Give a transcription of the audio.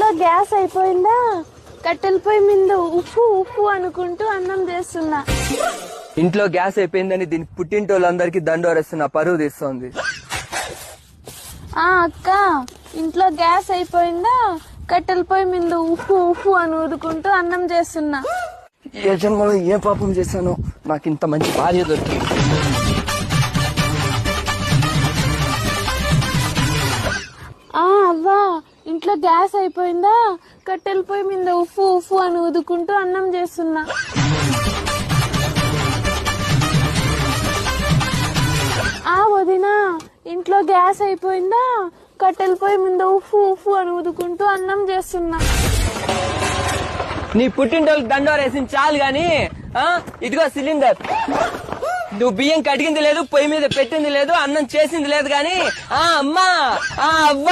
ఇంట్లో గ్యాస్ అయిపోయిందా, కట్టెల పొయ్యి మీద ఉప్పు ఉప్పు అనుకుంటూ అన్నం చేస్తున్నా. ఇంట్లో గ్యాస్ అయిపోయిందని దీని పుట్టింటోళ్ళందరికీ దండోరేస్తున్నా, పరువు తీస్తోంది. అక్క, ఇంట్లో గ్యాస్ అయిపోయిందా, కట్టెల పొయ్యి మీద ఉప్పు ఉప్పు అని ఊదుకుంటూ అన్నం చేస్తున్నా. ఏ జన్మలో ఏ పాపం చేశానో నాకు ఇంత మంచి భార్య దొరికింది. అవ్వా, ఇంట్లో గ్యాస్ అయిపోయిందా, కట్టెల పొయ్యి మీద ఉప్పు ఉప్పు అని ఊదుకుంటూ అన్నం చేస్తున్నా. వదినా, ఇంట్లో గ్యాస్ అయిపోయిందా, కట్టెల పొయ్యి మీద ఉప్పు ఉప్పు అని ఊదుకుంటూ అన్నం చేస్తున్నా. నీ పుట్టింటోళ్ళకి దండోరేసింది చాలు గాని, ఇదిగో సిలిండర్. నువ్వు బియ్యం కడిగింది లేదు, పొయ్యి మీద పెట్టింది లేదు, అన్నం చేసింది లేదు గాని అమ్మా అవ్వ